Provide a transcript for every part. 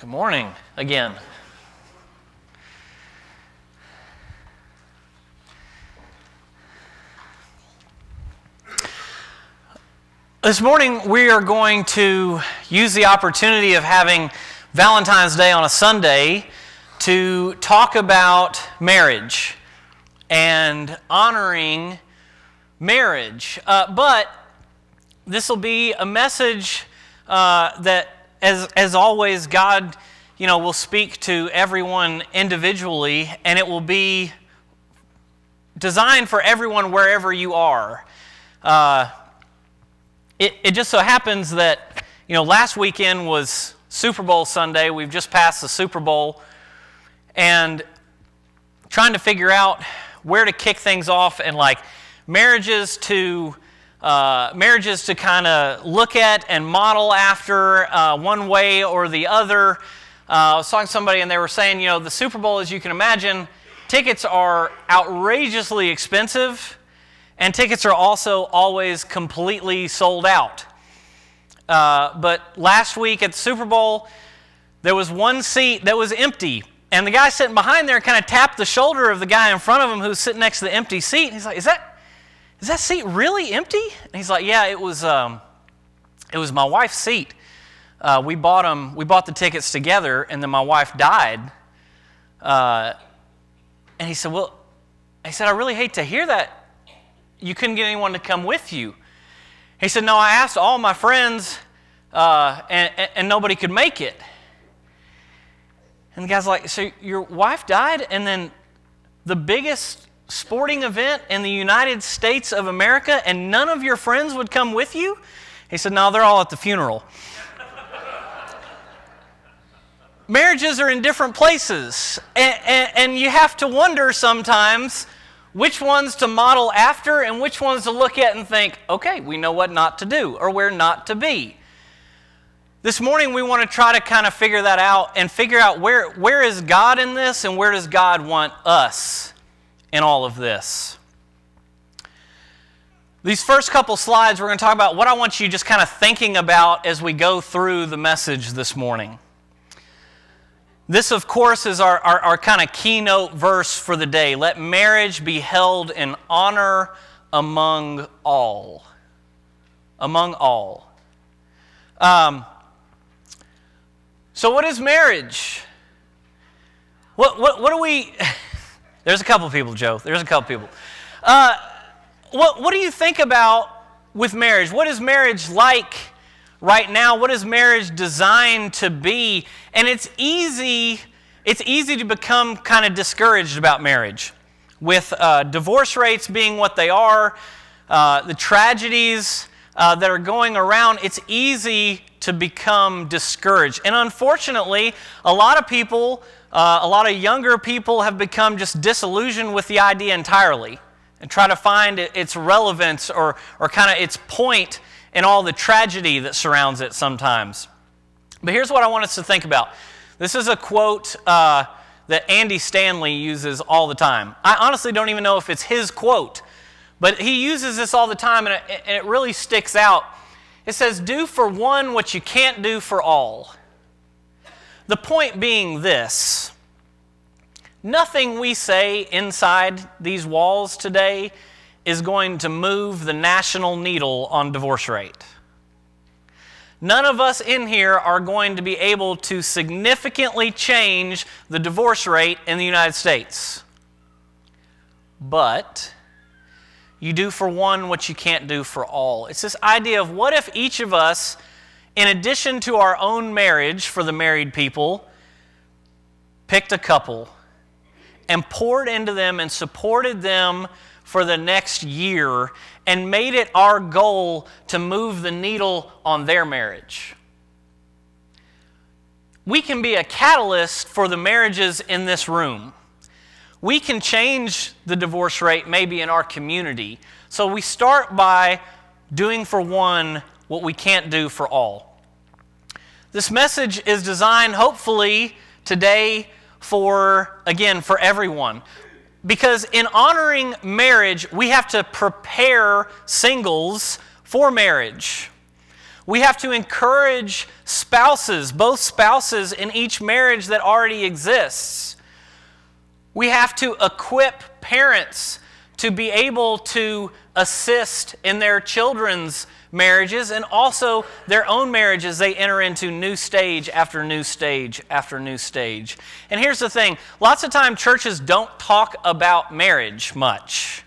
Good morning again. This morning we are going to use the opportunity of having Valentine's Day on a Sunday to talk about marriage and honoring marriage. But this will be a message that, as always, God, will speak to everyone individually, and it will be designed for everyone wherever you are. It just so happens that, last weekend was Super Bowl Sunday. We've just passed the Super Bowl, and trying to figure out where to kick things off and marriages to kind of look at and model after one way or the other. I was talking to somebody and they were saying, the Super Bowl, as you can imagine, tickets are outrageously expensive, and tickets are also always completely sold out. But last week at the Super Bowl, there was one seat that was empty, and the guy sitting behind there kind of tapped the shoulder of the guy in front of him who's sitting next to the empty seat, and he's like, Is that seat really empty? And he's like, yeah, it was my wife's seat. We bought the tickets together, and then my wife died. And he said, I really hate to hear that. You couldn't get anyone to come with you. He said, no, I asked all my friends, and nobody could make it. And the guy's like, so your wife died, and then the biggest sporting event in the United States of America, and none of your friends would come with you? He said, no, they're all at the funeral. Marriages are in different places, and you have to wonder sometimes which ones to model after and which ones to look at and think, okay, we know what not to do or where not to be. This morning we want to try to kind of figure that out and figure out where is God in this and where does God want us in all of this. These first couple slides, we're going to talk about what I want you just kind of thinking about as we go through the message this morning. This, of course, is our kind of keynote verse for the day. Let marriage be held in honor among all. Among all. So what is marriage? What do we... There's a couple people, Joe. There's a couple people. What do you think about with marriage? What is marriage like right now? What is marriage designed to be? And it's easy to become kind of discouraged about marriage. With divorce rates being what they are, the tragedies that are going around, it's easy to become discouraged. And unfortunately, a lot of people, a lot of younger people have become just disillusioned with the idea entirely and try to find its relevance or kind of its point in all the tragedy that surrounds it sometimes. But here's what I want us to think about. This is a quote that Andy Stanley uses all the time. I honestly don't even know if it's his quote, but he uses this all the time, and it really sticks out. It says, do for one what you can't do for all. The point being this: nothing we say inside these walls today is going to move the national needle on divorce rate. None of us in here are going to be able to significantly change the divorce rate in the United States. But you do for one what you can't do for all. It's this idea of what if each of us, in addition to our own marriage for the married people, picked a couple and poured into them and supported them for the next year and made it our goal to move the needle on their marriage. We can be a catalyst for the marriages in this room. We can change the divorce rate maybe in our community. So we start by doing for one what we can't do for all. This message is designed hopefully today for everyone. Because in honoring marriage, we have to prepare singles for marriage. We have to encourage spouses, both spouses in each marriage that already exists. We have to equip parents to be able to assist in their children's marriages and also their own marriages they enter into new stage after new stage after new stage. And here's the thing, lots of time churches don't talk about marriage much.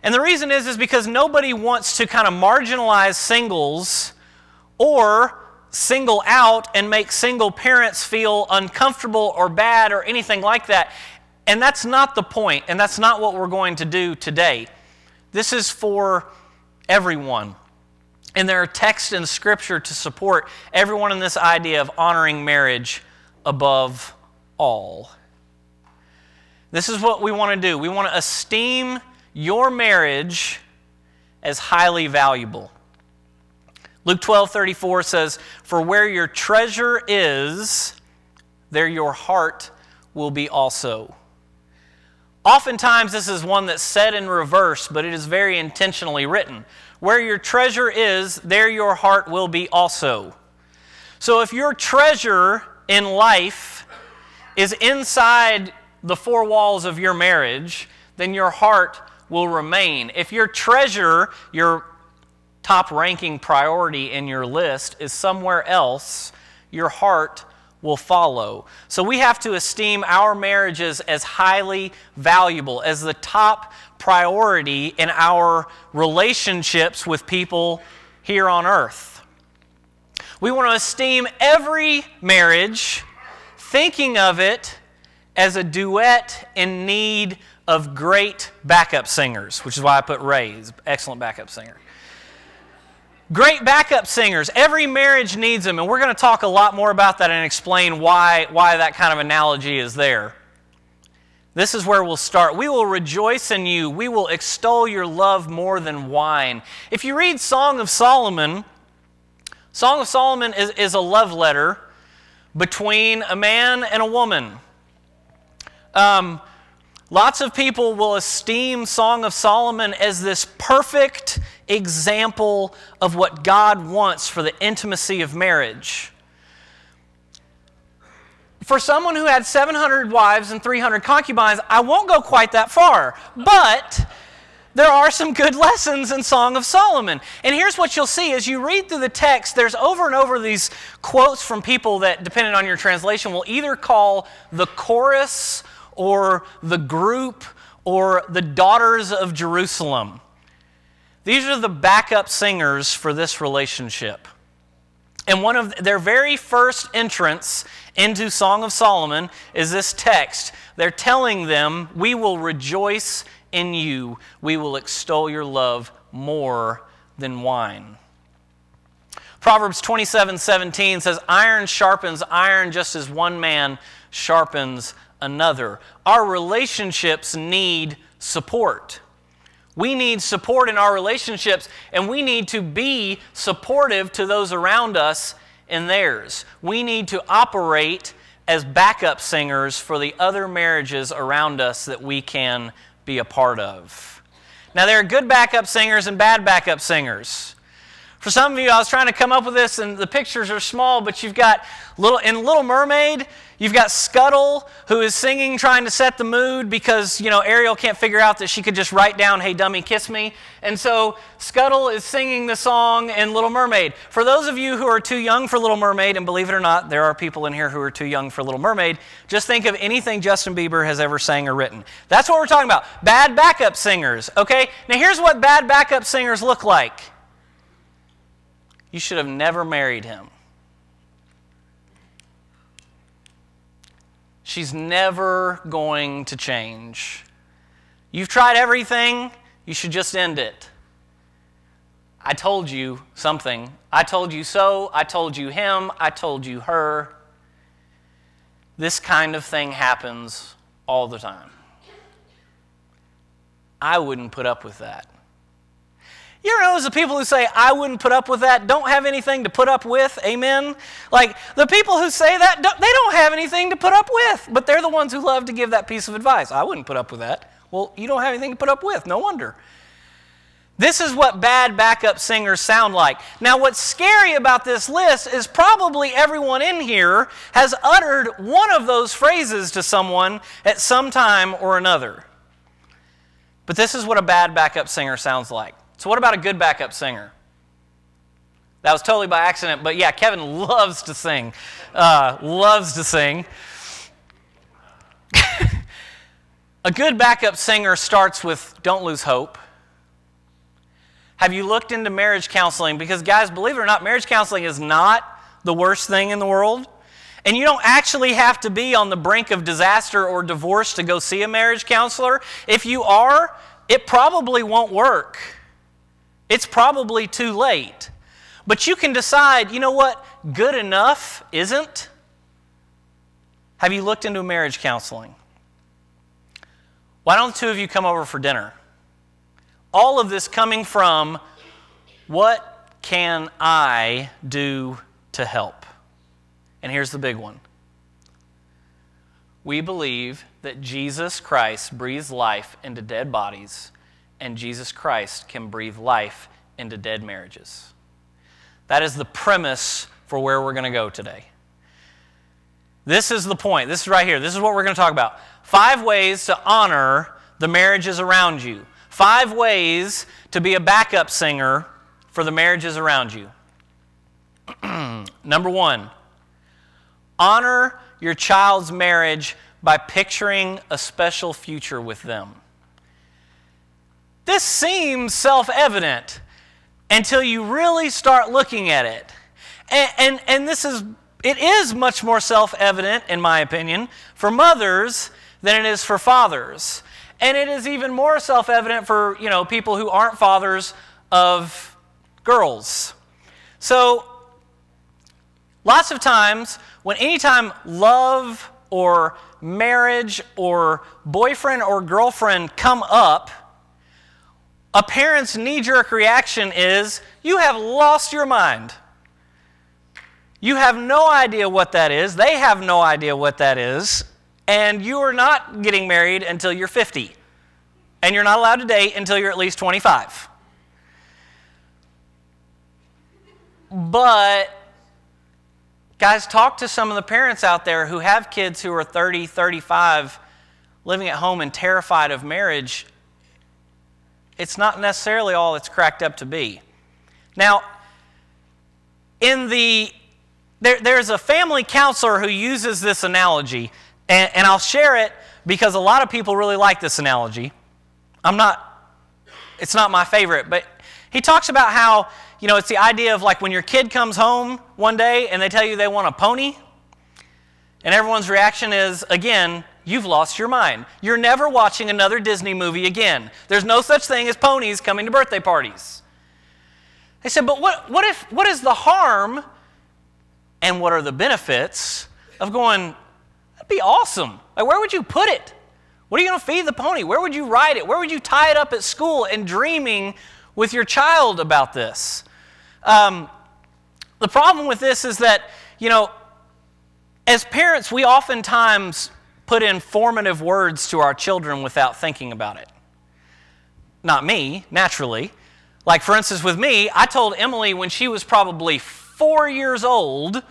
And the reason is because nobody wants to kind of marginalize singles or single out and make single parents feel uncomfortable or bad or anything like that. And that's not the point, and that's not what we're going to do today. This is for everyone. And there are texts in Scripture to support everyone in this idea of honoring marriage above all. This is what we want to do. We want to esteem your marriage as highly valuable. Luke 12:34 says, "For where your treasure is, there your heart will be also." Oftentimes this is one that's said in reverse, but it is very intentionally written. Where your treasure is, there your heart will be also. So if your treasure in life is inside the four walls of your marriage, then your heart will remain. If your treasure, your top-ranking priority in your list, is somewhere else, your heart will follow. So we have to esteem our marriages as highly valuable, as the top priority in our relationships with people here on earth. We want to esteem every marriage, thinking of it as a duet in need of great backup singers, which is why I put Ray, he's an excellent backup singer. Great backup singers. Every marriage needs them, and we're going to talk a lot more about that and explain why that kind of analogy is there. This is where we'll start. We will rejoice in you. We will extol your love more than wine. If you read Song of Solomon is a love letter between a man and a woman. Lots of people will esteem Song of Solomon as this perfect example of what God wants for the intimacy of marriage. For someone who had 700 wives and 300 concubines, I won't go quite that far, but there are some good lessons in Song of Solomon. And here's what you'll see. As you read through the text, there's over and over these quotes from people that, depending on your translation, will either call the chorus or the group or the daughters of Jerusalem. These are the backup singers for this relationship. And one of their very first entrance into Song of Solomon is this text. They're telling them, we will rejoice in you. We will extol your love more than wine. Proverbs 27:17 says, iron sharpens iron just as one man sharpens another. Our relationships need support. We need support in our relationships, and we need to be supportive to those around us in theirs. We need to operate as backup singers for the other marriages around us that we can be a part of. Now, there are good backup singers and bad backup singers. For some of you, I was trying to come up with this, and the pictures are small, but you've got in Little Mermaid, you've got Scuttle, who is singing, trying to set the mood because, Ariel can't figure out that she could just write down, hey, dummy, kiss me. And so Scuttle is singing the song in Little Mermaid. For those of you who are too young for Little Mermaid, and believe it or not, there are people in here who are too young for Little Mermaid, just think of anything Justin Bieber has ever sang or written. That's what we're talking about. Bad backup singers, okay? Now here's what bad backup singers look like. You should have never married him. She's never going to change. You've tried everything. You should just end it. I told you something. I told you so. I told you him. I told you her. This kind of thing happens all the time. I wouldn't put up with that. You ever notice the people who say, I wouldn't put up with that, don't have anything to put up with? Amen? Like, the people who say that, they don't have anything to put up with. But they're the ones who love to give that piece of advice. I wouldn't put up with that. Well, you don't have anything to put up with. No wonder. This is what bad backup singers sound like. Now, what's scary about this list is probably everyone in here has uttered one of those phrases to someone at some time or another. But this is what a bad backup singer sounds like. So what about a good backup singer? That was totally by accident, but yeah, Kevin loves to sing. Loves to sing. A good backup singer starts with, don't lose hope. Have you looked into marriage counseling? Because guys, believe it or not, marriage counseling is not the worst thing in the world. And you don't actually have to be on the brink of disaster or divorce to go see a marriage counselor. If you are, it probably won't work. It's probably too late. But you can decide, you know what, good enough isn't. Have you looked into marriage counseling? Why don't the two of you come over for dinner? All of this coming from, what can I do to help? And here's the big one. We believe that Jesus Christ breathes life into dead bodies, and Jesus Christ can breathe life into dead marriages. That is the premise for where we're going to go today. This is the point. This is right here. This is what we're going to talk about. 5 ways to honor the marriages around you. 5 ways to be a backup singer for the marriages around you. Number 1, honor your child's marriage by picturing a special future with them. This seems self-evident until you really start looking at it. And it is much more self-evident, in my opinion, for mothers than it is for fathers. And it is even more self-evident for, people who aren't fathers of girls. So, lots of times, anytime love or marriage or boyfriend or girlfriend come up, a parent's knee-jerk reaction is, you have lost your mind. You have no idea what that is. They have no idea what that is. And you are not getting married until you're 50. And you're not allowed to date until you're at least 25. But, guys, talk to some of the parents out there who have kids who are 30, 35, living at home and terrified of marriage. It's not necessarily all it's cracked up to be. Now, there's a family counselor who uses this analogy, and I'll share it because a lot of people really like this analogy. It's not my favorite, but he talks about how, it's the idea of like when your kid comes home one day and they tell you they want a pony, and everyone's reaction is, again, you've lost your mind. You're never watching another Disney movie again. There's no such thing as ponies coming to birthday parties. They said, but what is the harm and what are the benefits of going, that'd be awesome. Like, where would you put it? What are you going to feed the pony? Where would you ride it? Where would you tie it up at school? And dreaming with your child about this. The problem with this is that, as parents, we oftentimes put in formative words to our children without thinking about it. Not me, naturally. Like, for instance, with me, I told Emily when she was probably 4 years old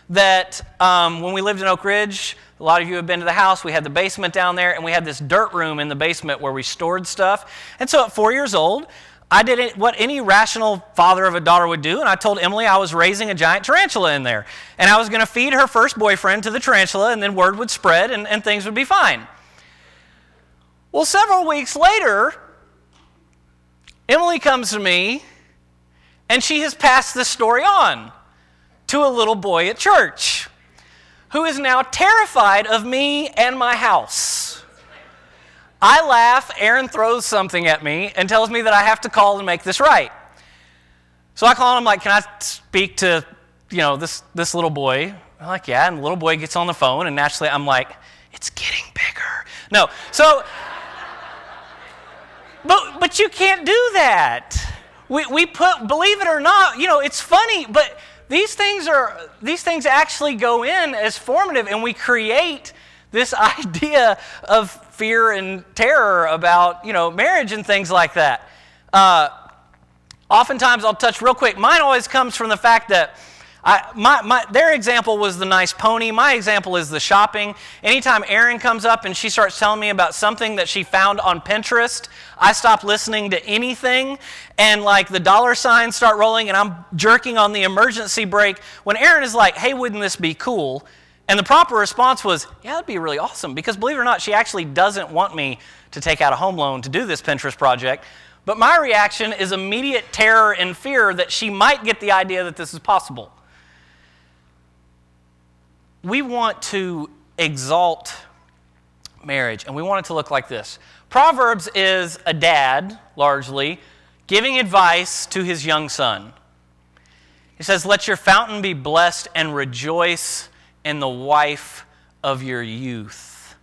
that when we lived in Oak Ridge, a lot of you have been to the house, we had the basement down there, and we had this dirt room in the basement where we stored stuff. And so at 4 years old, I did what any rational father of a daughter would do, and I told Emily I was raising a giant tarantula in there. And I was going to feed her first boyfriend to the tarantula, and then word would spread, and things would be fine. Well, several weeks later, Emily comes to me, and she has passed this story on to a little boy at church who is now terrified of me and my house. I laugh, Aaron throws something at me and tells me that I have to call and make this right. So I call him, I'm like, can I speak to, this little boy? I'm like, yeah, and the little boy gets on the phone, and naturally I'm like, it's getting bigger. No, so, but you can't do that. We put, believe it or not, it's funny, but these things actually go in as formative, and we create this idea of fear and terror about, marriage and things like that. Oftentimes, I'll touch real quick. Mine always comes from the fact that their example was the nice pony. My example is the shopping. Anytime Erin comes up and she starts telling me about something that she found on Pinterest, I stop listening to anything, and like the dollar signs start rolling, and I'm jerking on the emergency brake when Erin is like, hey, wouldn't this be cool? And the proper response was, yeah, that'd be really awesome, because believe it or not, she actually doesn't want me to take out a home loan to do this Pinterest project. But my reaction is immediate terror and fear that she might get the idea that this is possible. We want to exalt marriage, and we want it to look like this. Proverbs is a dad, largely, giving advice to his young son. He says, let your fountain be blessed and rejoice in the wife of your youth.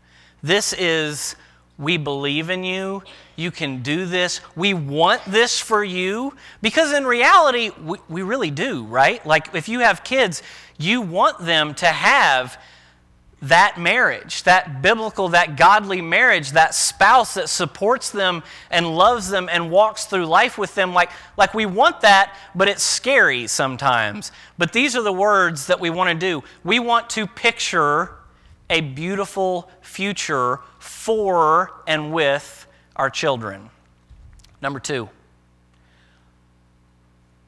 This is, we believe in you. You can do this. We want this for you. Because in reality, we really do, right? Like if you have kids, you want them to have that marriage, that biblical, that godly marriage, that spouse that supports them and loves them and walks through life with them. Like we want that, but it's scary sometimes. But these are the words that we want to do. We want to picture a beautiful future for and with our children. Number 2.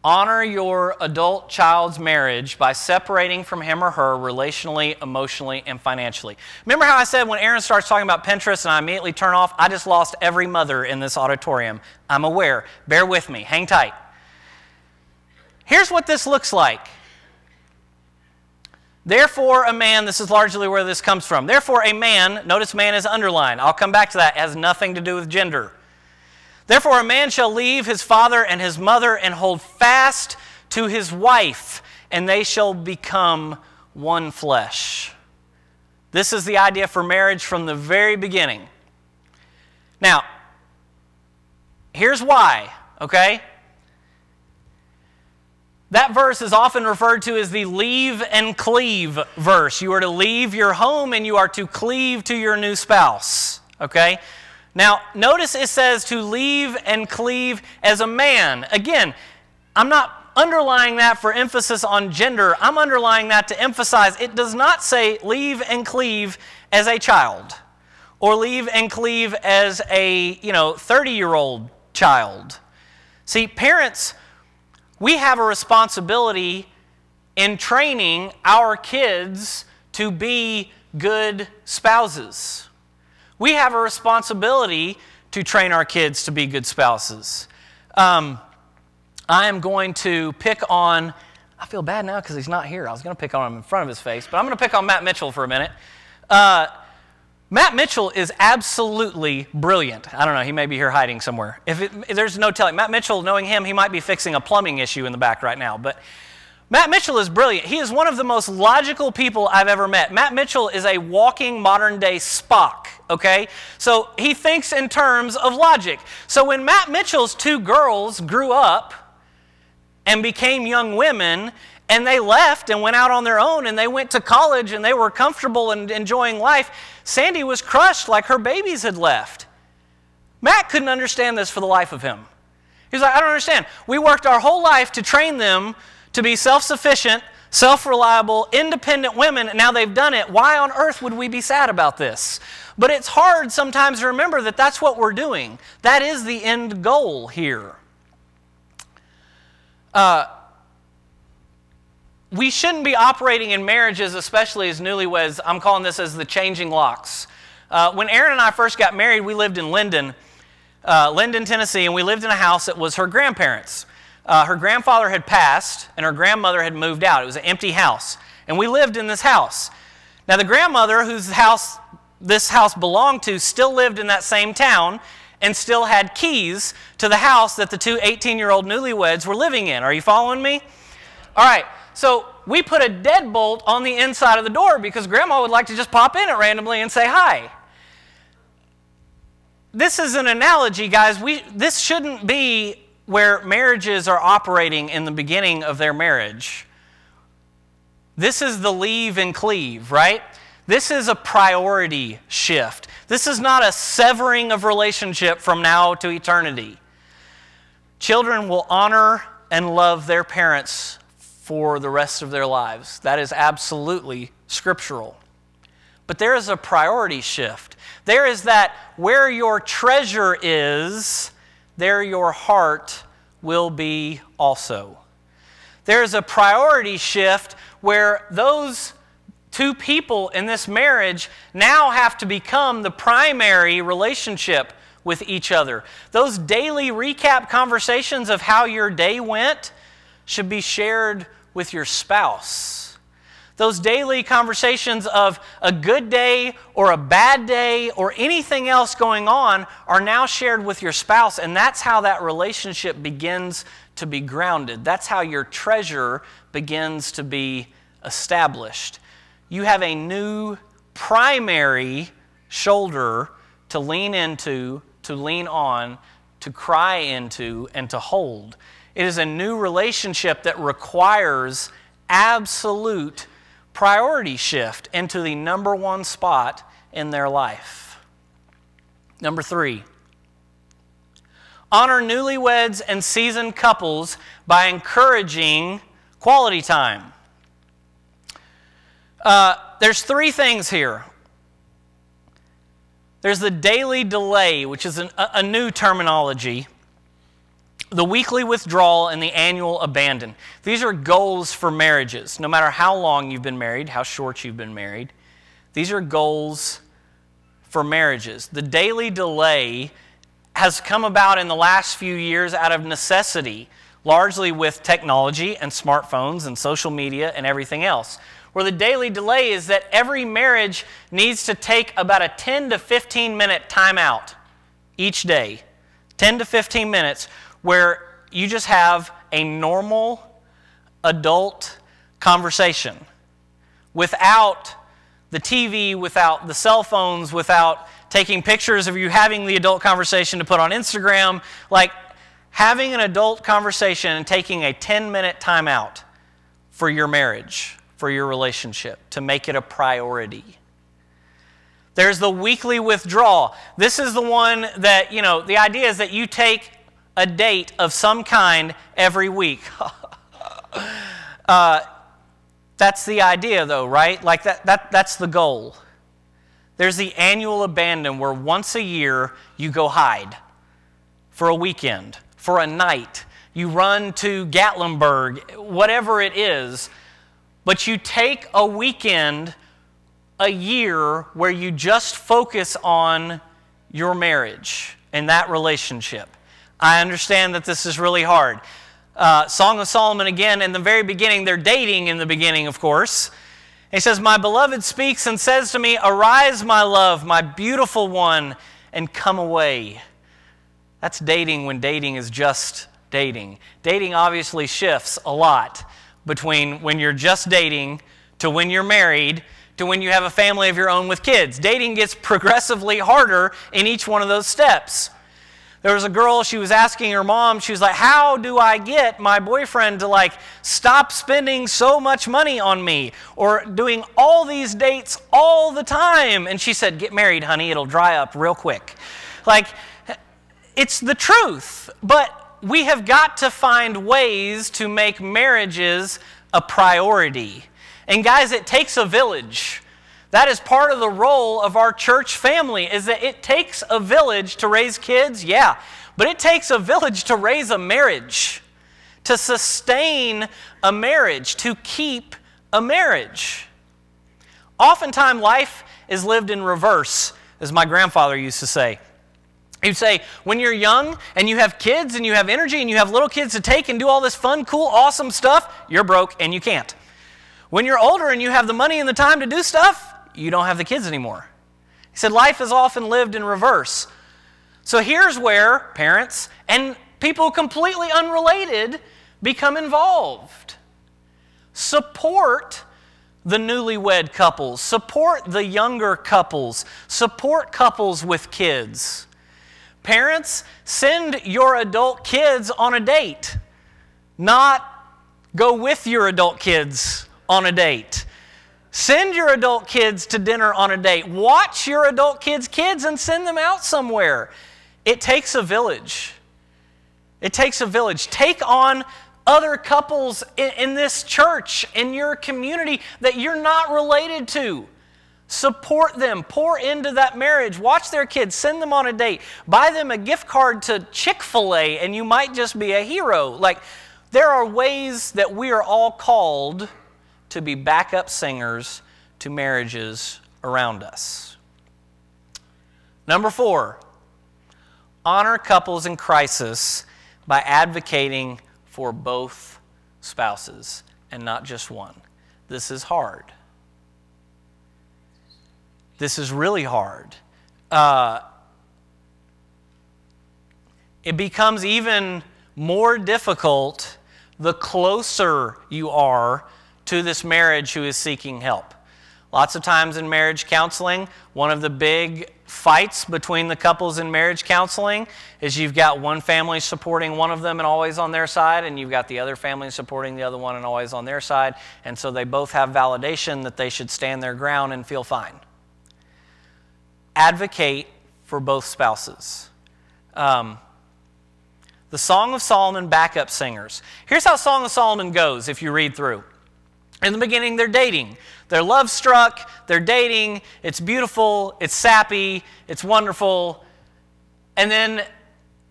Honor your adult child's marriage by separating from him or her relationally, emotionally, and financially. Remember how I said when Erin starts talking about Pinterest and I immediately turn off? I just lost every mother in this auditorium. I'm aware. Bear with me. Hang tight. Here's what this looks like. Therefore, a man, this is largely where this comes from. Therefore, a man, notice man is underlined. I'll come back to that. It has nothing to do with gender. Therefore, a man shall leave his father and his mother and hold fast to his wife, and they shall become one flesh. This is the idea for marriage from the very beginning. Now, here's why, okay? That verse is often referred to as the leave and cleave verse. You are to leave your home and you are to cleave to your new spouse, okay? Now, notice it says to leave and cleave as a man. Again, I'm not underlying that for emphasis on gender. I'm underlying that to emphasize it does not say leave and cleave as a child or leave and cleave as a, 30-year-old child. See, parents, we have a responsibility in training our kids to be good spouses. We have a responsibility to train our kids to be good spouses. I am going to pick on, I feel bad now because he's not here. I was going to pick on him in front of his face, but I'm going to pick on Matt Mitchell for a minute. Matt Mitchell is absolutely brilliant. I don't know, he may be here hiding somewhere. There's no telling. Matt Mitchell, knowing him, he might be fixing a plumbing issue in the back right now, but Matt Mitchell is brilliant. He is one of the most logical people I've ever met. Matt Mitchell is a walking modern-day Spock, okay? So he thinks in terms of logic. So when Matt Mitchell's 2 girls grew up and became young women, and they left and went out on their own, and they went to college, and they were comfortable and enjoying life, Sandy was crushed like her babies had left. Matt couldn't understand this for the life of him. He was like, I don't understand. We worked our whole life to train them to be self-sufficient, self-reliable, independent women, and now they've done it. Why on earth would we be sad about this? But it's hard sometimes to remember that that's what we're doing. That is the end goal here. We shouldn't be operating in marriages, especially as newlyweds. I'm calling this as the changing locks. When Erin and I first got married, we lived in Linden, Tennessee, and we lived in a house that was her grandparents'. Her grandfather had passed, and her grandmother had moved out. It was an empty house, and we lived in this house. Now, the grandmother, whose house this house belonged to, still lived in that same town and still had keys to the house that the 2 18-year-old newlyweds were living in. Are you following me? All right, so we put a deadbolt on the inside of the door because Grandma would like to just pop in it randomly and say hi. This is an analogy, guys. This shouldn't be where marriages are operating in the beginning of their marriage. This is the leave and cleave, right? This is a priority shift. This is not a severing of relationship from now to eternity. Children will honor and love their parents for the rest of their lives. That is absolutely scriptural. But there is a priority shift. There is that where your treasure is, there your heart will be also. There is a priority shift where those two people in this marriage now have to become the primary relationship with each other. Those daily recap conversations of how your day went should be shared with your spouse. Those daily conversations of a good day or a bad day or anything else going on are now shared with your spouse, and that's how that relationship begins to be grounded. That's how your treasure begins to be established. You have a new primary shoulder to lean into, to lean on, to cry into, and to hold. It is a new relationship that requires absolute priority shift into the number one spot in their life. Number 3, honor newlyweds and seasoned couples by encouraging quality time. There's 3 things here. There's the daily delay, which is a new terminology, the weekly withdrawal, and the annual abandon. These are goals for marriages. No matter how long you've been married, how short you've been married, these are goals for marriages. The daily delay has come about in the last few years out of necessity, largely with technology and smartphones and social media and everything else, where the daily delay is that every marriage needs to take about a 10 to 15 minute time out each day. 10 to 15 minutes where you just have a normal adult conversation without the TV, without the cell phones, without taking pictures of you having the adult conversation to put on Instagram. Like having an adult conversation and taking a 10-minute time out for your marriage, for your relationship, to make it a priority. There's the weekly withdrawal. This is the one that, the idea is that you take a date of some kind every week. That's the idea though, right? Like that's the goal. There's the annual abandon where once a year you go hide for a weekend, for a night. You run to Gatlinburg, whatever it is, but you take a weekend a year where you just focus on your marriage and that relationship. I understand that this is really hard. Song of Solomon again, in the very beginning, they're dating in the beginning, of course. He says, "My beloved speaks and says to me, 'Arise, my love, my beautiful one, and come away.'" That's dating when dating is just dating. Dating obviously shifts a lot between when you're just dating to when you're married to when you have a family of your own with kids. Dating gets progressively harder in each one of those steps. There was a girl, she was asking her mom, she was like, "How do I get my boyfriend to stop spending so much money on me or doing all these dates all the time?" And she said, "Get married, honey, it'll dry up real quick." It's the truth, but we have got to find ways to make marriages a priority. And guys, it takes a village. That is part of the role of our church family, is that it takes a village to raise kids, yeah, but it takes a village to raise a marriage, to sustain a marriage, to keep a marriage. Oftentimes, life is lived in reverse, as my grandfather used to say. He'd say, when you're young and you have kids and you have energy and you have little kids to take and do all this fun, cool, awesome stuff, you're broke and you can't. When you're older and you have the money and the time to do stuff, you don't have the kids anymore. He said life is often lived in reverse. So here's where parents and people completely unrelated become involved. Support the newlywed couples. Support the younger couples. Support couples with kids. Parents, send your adult kids on a date. Not go with your adult kids on a date. Send your adult kids to dinner on a date. Watch your adult kids' kids and send them out somewhere. It takes a village. It takes a village. Take on other couples in this church, in your community that you're not related to. Support them. Pour into that marriage. Watch their kids. Send them on a date. Buy them a gift card to Chick-fil-A and you might just be a hero. Like, there are ways that we are all called to be backup singers to marriages around us. Number 4, honor couples in crisis by advocating for both spouses and not just one. This is hard. This is really hard. It becomes even more difficult the closer you are to this marriage who is seeking help. Lots of times in marriage counseling, one of the big fights between the couples in marriage counseling is you've got one family supporting one of them and always on their side, and you've got the other family supporting the other one and always on their side, and so they both have validation that they should stand their ground and feel fine. Advocate for both spouses. The Song of Solomon backup singers. Here's how Song of Solomon goes if you read through. In the beginning, they're dating. They're love-struck. They're dating. It's beautiful. It's sappy. It's wonderful. And then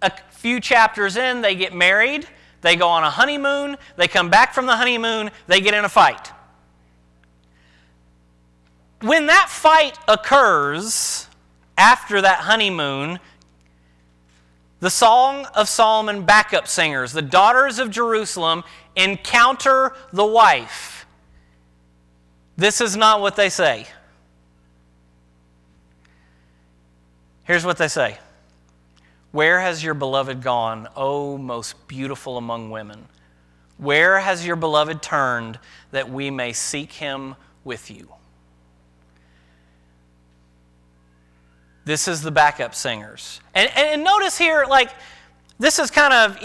a few chapters in, they get married. They go on a honeymoon. They come back from the honeymoon. They get in a fight. When that fight occurs after that honeymoon, the Song of Solomon backup singers, the daughters of Jerusalem, encounter the wife. This is not what they say. Here's what they say. Where has your beloved gone, O most beautiful among women? Where has your beloved turned that we may seek him with you? This is the backup singers. And notice here, like, this is kind of,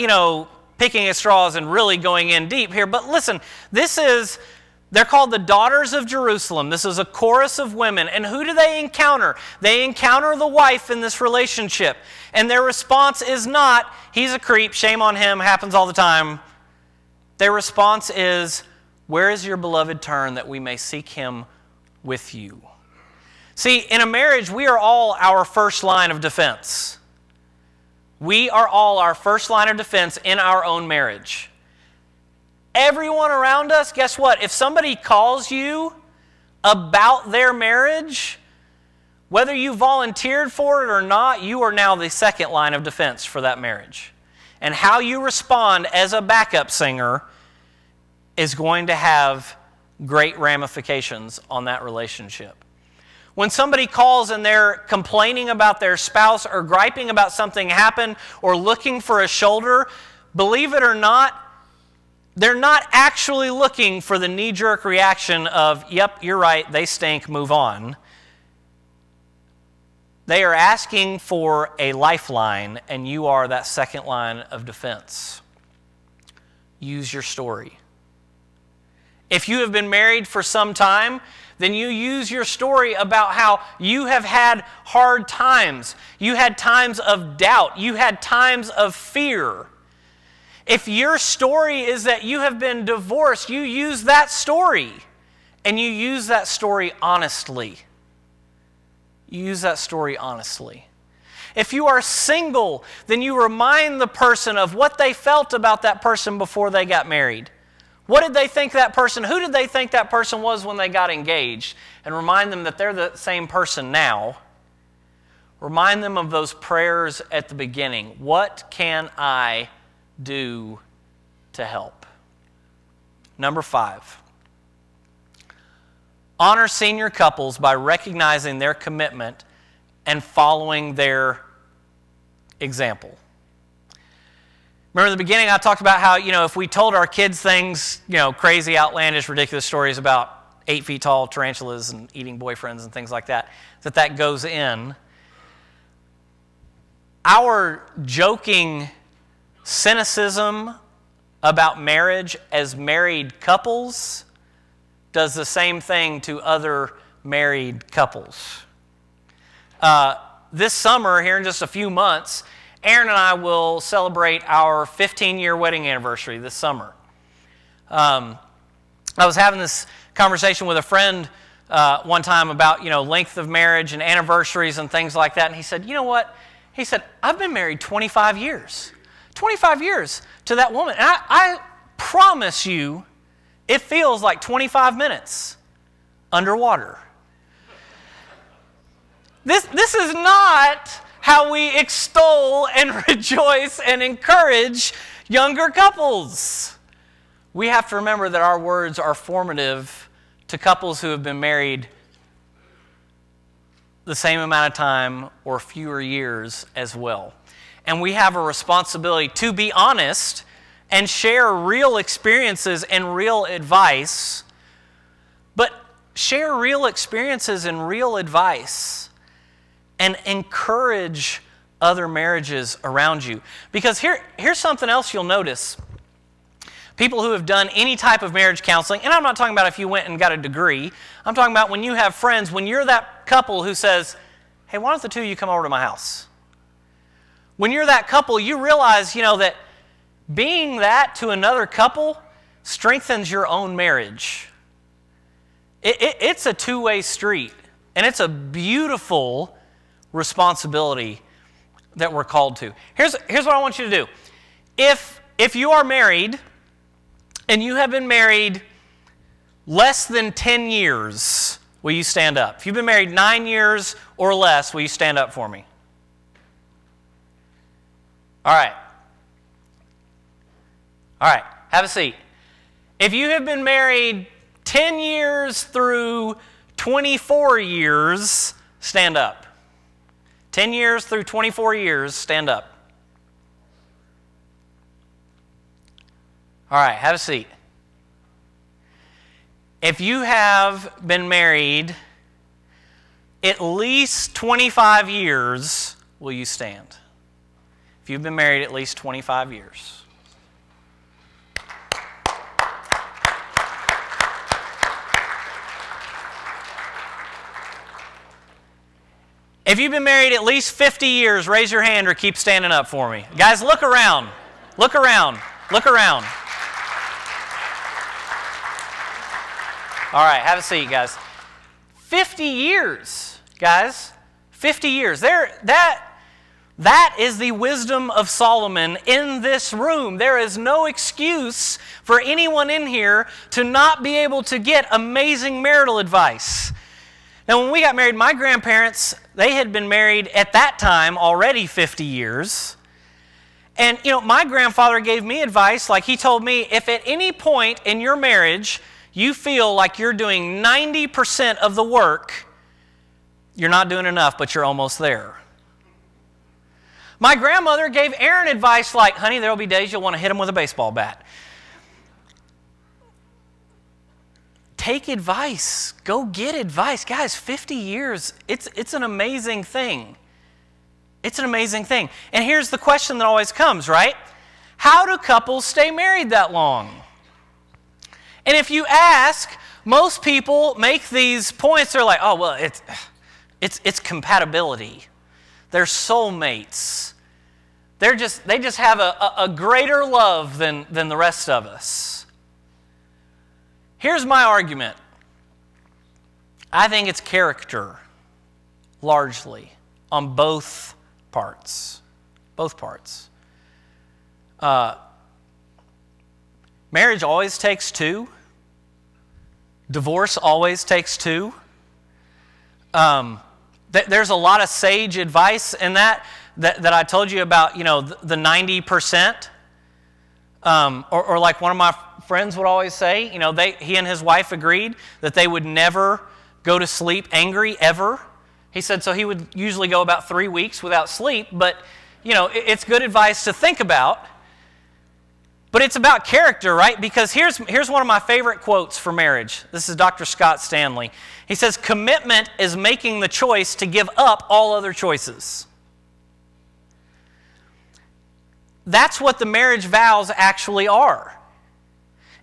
picking at straws and really going in deep here. But listen, they're called the daughters of Jerusalem. This is a chorus of women. And who do they encounter? They encounter the wife in this relationship. And their response is not, he's a creep, shame on him, happens all the time. Their response is, where is your beloved turned that we may seek him with you? See, in a marriage, we are all our first line of defense. We are all our first line of defense in our own marriage. Everyone around us, guess what? If somebody calls you about their marriage, whether you volunteered for it or not, you are now the second line of defense for that marriage. And how you respond as a backup singer is going to have great ramifications on that relationship. When somebody calls and they're complaining about their spouse or griping about something happened or looking for a shoulder, believe it or not, they're not actually looking for the knee-jerk reaction of, yep, you're right, they stink, move on. They are asking for a lifeline, and you are that second line of defense. Use your story. If you have been married for some time, then you use your story about how you have had hard times. You had times of doubt. You had times of fear. If your story is that you have been divorced, you use that story. And you use that story honestly. You use that story honestly. If you are single, then you remind the person of what they felt about that person before they got married. What did they think that person, who did they think that person was when they got engaged? And remind them that they're the same person now. Remind them of those prayers at the beginning. What can I do to help? Number 5. Honor senior couples by recognizing their commitment and following their example. Remember in the beginning I talked about how, if we told our kids things, crazy, outlandish, ridiculous stories about 8 feet tall tarantulas and eating boyfriends and things like that, that goes in. Our joking cynicism about marriage as married couples does the same thing to other married couples. This summer, here in just a few months, Aaron and I will celebrate our 15-year wedding anniversary this summer. I was having this conversation with a friend one time about, length of marriage and anniversaries and things like that. And he said, you know what? He said, I've been married 25 years. 25 years to that woman. And I promise you, it feels like 25 minutes underwater. This is not how we extol and rejoice and encourage younger couples. We have to remember that our words are formative to couples who have been married the same amount of time or fewer years as well. And we have a responsibility to be honest and share real experiences and real advice, but share real experiences and real advice and encourage other marriages around you. Because here's something else you'll notice. People who have done any type of marriage counseling, and I'm not talking about if you went and got a degree, I'm talking about when you have friends, when you're that couple who says, hey, why don't the two of you come over to my house? When you're that couple, you realize, that being that to another couple strengthens your own marriage. It's a two-way street, and it's a beautiful responsibility that we're called to. Here's what I want you to do. If you are married and you have been married less than 10 years, will you stand up? If you've been married 9 years or less, will you stand up for me? All right. All right, have a seat. If you have been married 10 years through 24 years, stand up. 10 years through 24 years, stand up. All right, have a seat. If you have been married at least 25 years, will you stand? If you've been married at least 25 years. If you've been married at least 50 years, raise your hand or keep standing up for me. Guys, look around. Look around. Look around. All right, have a seat, guys. 50 years, guys. 50 years. That is the wisdom of Solomon in this room. There is no excuse for anyone in here to not be able to get amazing marital advice. Now, when we got married, my grandparents, they had been married at that time already 50 years. And, my grandfather gave me advice, like he told me, if at any point in your marriage you feel like you're doing 90% of the work, you're not doing enough, but you're almost there. My grandmother gave Aaron advice like, honey, there will be days you'll want to hit him with a baseball bat. Take advice. Go get advice. Guys, 50 years, it's an amazing thing. It's an amazing thing. And here's the question that always comes, right? How do couples stay married that long? And if you ask, most people make these points. They're like, oh, well, it's compatibility. They're soulmates. They just have a greater love than the rest of us. Here's my argument. I think it's character, largely, on both parts. Both parts. Marriage always takes two. Divorce always takes two. There's a lot of sage advice in that I told you about, the 90%. Or like one of my friends would always say, he and his wife agreed that they would never go to sleep angry ever. He said so he would usually go about 3 weeks without sleep, but it's good advice to think about. But it's about character, right? Because here's one of my favorite quotes for marriage. This is Dr. Scott Stanley. He says, commitment is making the choice to give up all other choices. That's what the marriage vows actually are.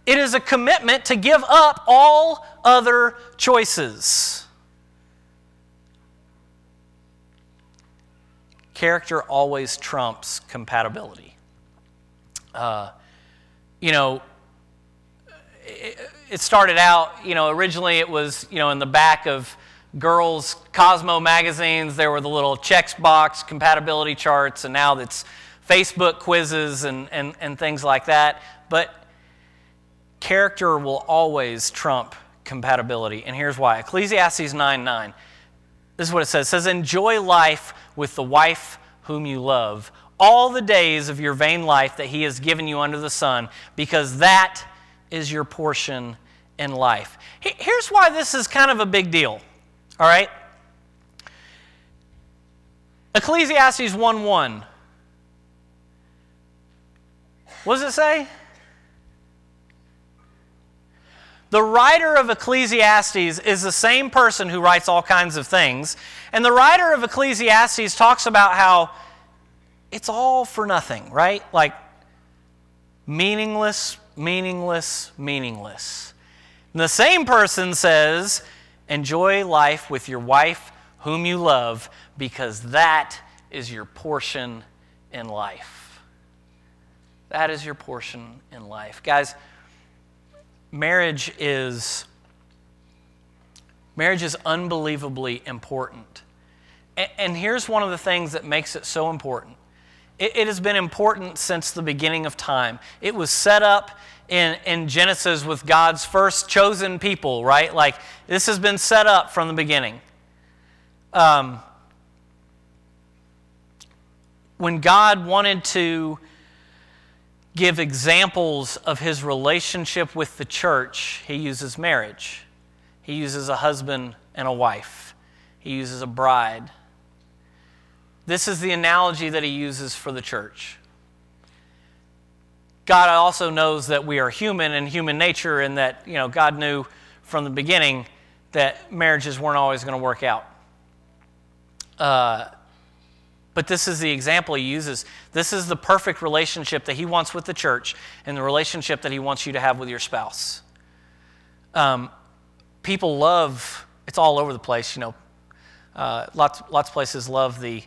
It is a commitment to give up all other choices. character always trumps compatibility. It started out, originally it was, in the back of girls' Cosmo magazines, there were the little checkbox compatibility charts, and now it's Facebook quizzes and things like that. But character will always trump compatibility, and here's why. Ecclesiastes 9:9. This is what it says. It says, enjoy life with the wife whom you love, all the days of your vain life that he has given you under the sun, because that is your portion in life. Here's why this is kind of a big deal, all right? Ecclesiastes 1:1. What does it say? The writer of Ecclesiastes is the same person who writes all kinds of things. And the writer of Ecclesiastes talks about how it's all for nothing, right? Like meaningless, meaningless, meaningless. And the same person says, enjoy life with your wife whom you love, because that is your portion in life. That is your portion in life. Guys, marriage is unbelievably important. And here's one of the things that makes it so important. It has been important since the beginning of time. It was set up in Genesis with God's first chosen people, right? Like, this has been set up from the beginning. When God wanted to give examples of his relationship with the church, he uses marriage. He uses a husband and a wife. He uses a bride. This is the analogy that he uses for the church. God also knows that we are human and human nature, and that, God knew from the beginning that marriages weren't always going to work out. But this is the example he uses. This is the perfect relationship that he wants with the church, and the relationship that he wants you to have with your spouse. People love, it's all over the place, lots of places love the,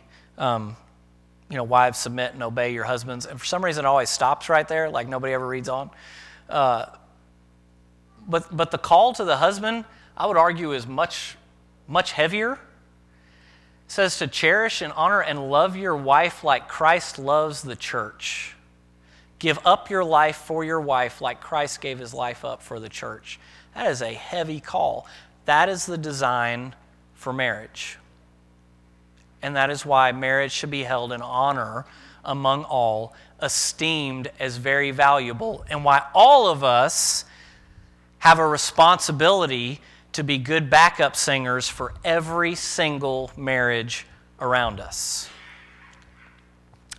wives, submit and obey your husbands. And for some reason it always stops right there, like nobody ever reads on. But the call to the husband, I would argue, is much, much heavier. It says to cherish and honor and love your wife like Christ loves the church. Give up your life for your wife like Christ gave his life up for the church. That is a heavy call. That is the design for marriage. And that is why marriage should be held in honor among all, esteemed as very valuable, and why all of us have a responsibility to be good backup singers for every single marriage around us.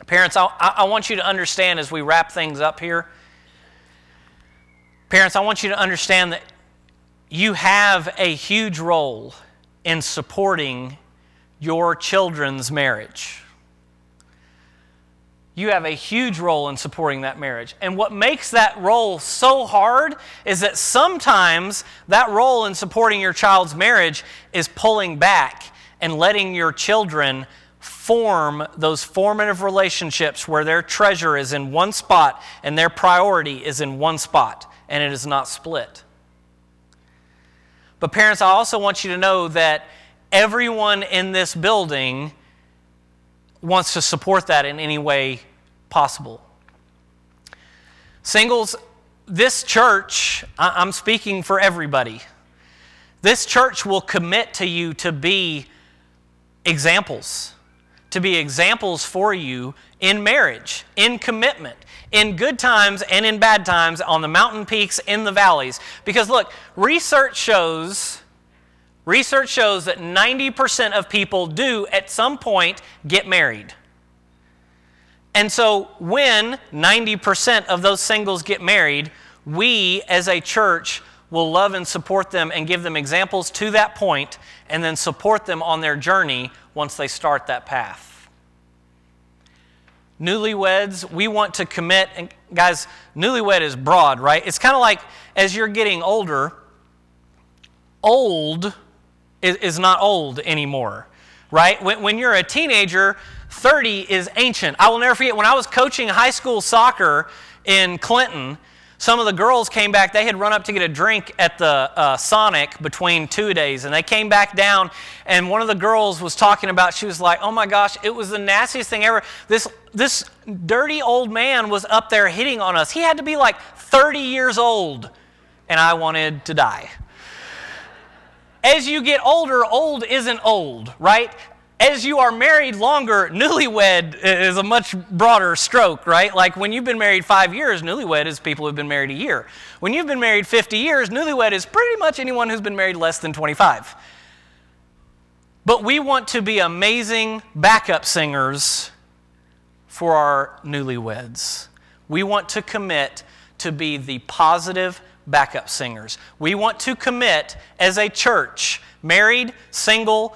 Parents, I want you to understand as we wrap things up here, parents, I want you to understand that you have a huge role in supporting your children's marriage. You have a huge role in supporting that marriage. And what makes that role so hard is that sometimes that role in supporting your child's marriage is pulling back and letting your children form those formative relationships where their treasure is in one spot and their priority is in one spot, and it is not split. But parents, I also want you to know that everyone in this building wants to support that in any way possible. Singles, this church, I'm speaking for everybody, this church will commit to you to be examples for you in marriage, in commitment, in good times and in bad times, on the mountain peaks, in the valleys. Because look, research shows that 90% of people do at some point get married. And so when 90% of those singles get married, we as a church will love and support them and give them examples to that point, and then support them on their journey once they start that path. Newlyweds, we want to commit, and guys, newlywed is broad, right? It's kind of like as you're getting older, old is not old anymore, right? When you're a teenager, 30 is ancient. I will never forget, when I was coaching high school soccer in Clinton, some of the girls came back. They had run up to get a drink at the Sonic between 2 days, and they came back down, and one of the girls was talking about, she was like, oh my gosh, it was the nastiest thing ever. This dirty old man was up there hitting on us. He had to be like 30 years old, and I wanted to die. As you get older, old isn't old, right? As you are married longer, newlywed is a much broader stroke, right? Like when you've been married 5 years, newlywed is people who've been married a year. When you've been married 50 years, newlywed is pretty much anyone who's been married less than 25. But we want to be amazing backup singers for our newlyweds. We want to commit to be the positive backup singers. We want to commit as a church, married, single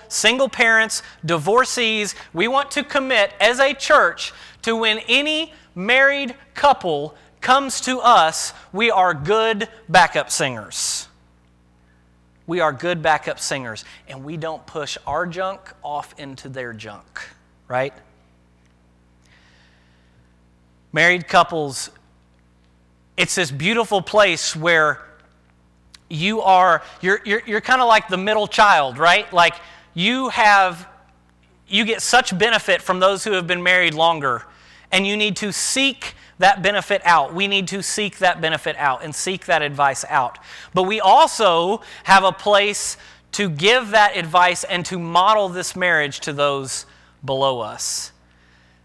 parents, divorcees. We want to commit as a church to when any married couple comes to us, we are good backup singers. We are good backup singers, and we don't push our junk off into their junk, right? Married couples, it's this beautiful place where you're kind of like the middle child, right? Like you get such benefit from those who have been married longer, and you need to seek that benefit out. We need to seek that benefit out and seek that advice out. But we also have a place to give that advice and to model this marriage to those below us.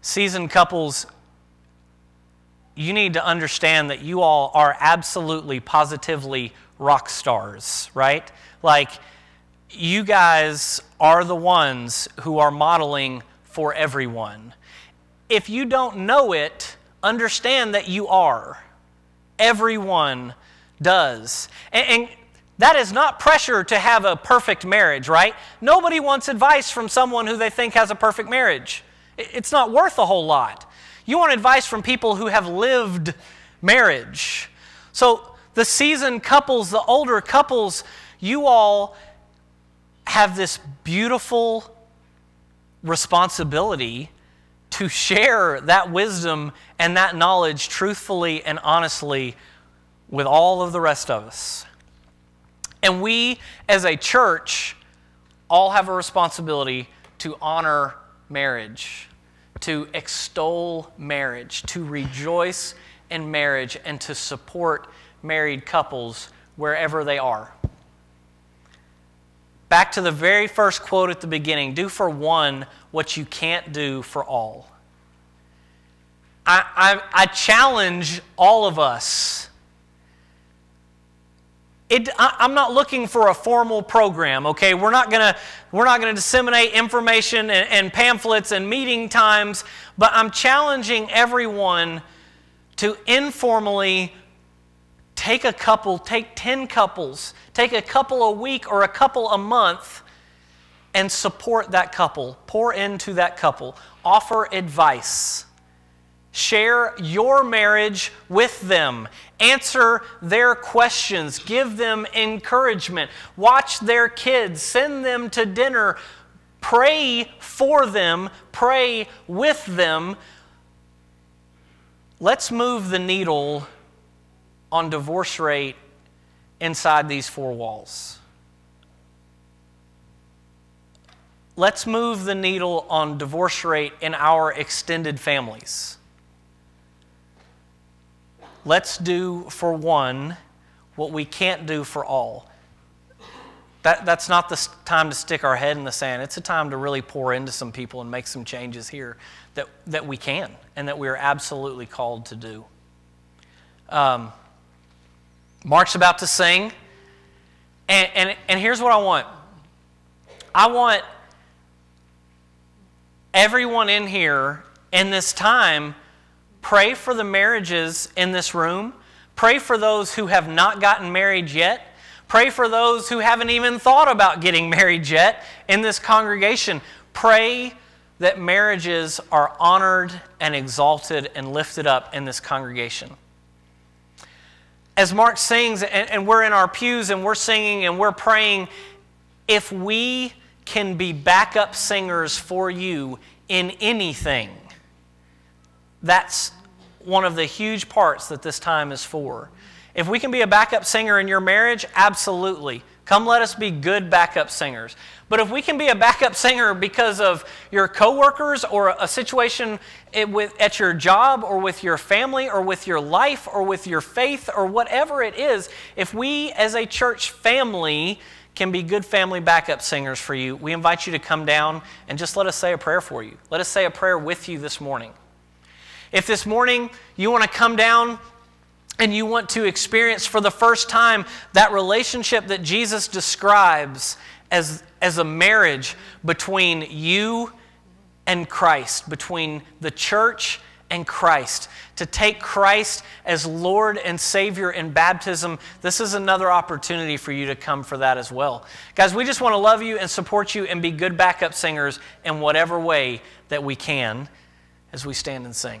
Seasoned couples, you need to understand that you all are absolutely, positively rock stars, right? Like, you guys are the ones who are modeling for everyone. If you don't know it, understand that you are. Everyone does. And that is not pressure to have a perfect marriage, right? Nobody wants advice from someone who they think has a perfect marriage. It's not worth a whole lot. You want advice from people who have lived marriage. So the seasoned couples, the older couples, you all have this beautiful responsibility to share that wisdom and that knowledge truthfully and honestly with all of the rest of us. And we, as a church, all have a responsibility to honor marriage, to extol marriage, to rejoice in marriage, and to support married couples wherever they are. Back to the very first quote at the beginning, do for one what you can't do for all. I challenge all of us. I'm not looking for a formal program, okay? We're not gonna disseminate information and pamphlets and meeting times, but I'm challenging everyone to informally take 10 couples, take a couple a week or a couple a month, and support that couple, pour into that couple, offer advice. Share your marriage with them. Answer their questions. Give them encouragement. Watch their kids. Send them to dinner. Pray for them. Pray with them. Let's move the needle on divorce rate inside these four walls. Let's move the needle on divorce rate in our extended families. Let's do for one what we can't do for all. That's not the time to stick our head in the sand. It's a time to really pour into some people and make some changes here that we can and that we are absolutely called to do. Mark's about to sing, and here's what I want. I want everyone in here in this time, pray for the marriages in this room. Pray for those who have not gotten married yet. Pray for those who haven't even thought about getting married yet in this congregation. Pray that marriages are honored and exalted and lifted up in this congregation. As Mark sings, and we're in our pews and we're singing and we're praying, if we can be backup singers for you in anything. That's one of the huge parts that this time is for. If we can be a backup singer in your marriage, absolutely. Come let us be good backup singers. But if we can be a backup singer because of your coworkers or a situation at your job or with your family or with your life or with your faith or whatever it is, if we as a church family can be good family backup singers for you, we invite you to come down and just let us say a prayer for you. Let us say a prayer with you this morning. If this morning you want to come down and you want to experience for the first time that relationship that Jesus describes as a marriage between you and Christ, between the church and Christ, to take Christ as Lord and Savior in baptism, this is another opportunity for you to come for that as well. Guys, we just want to love you and support you and be good backup singers in whatever way that we can as we stand and sing.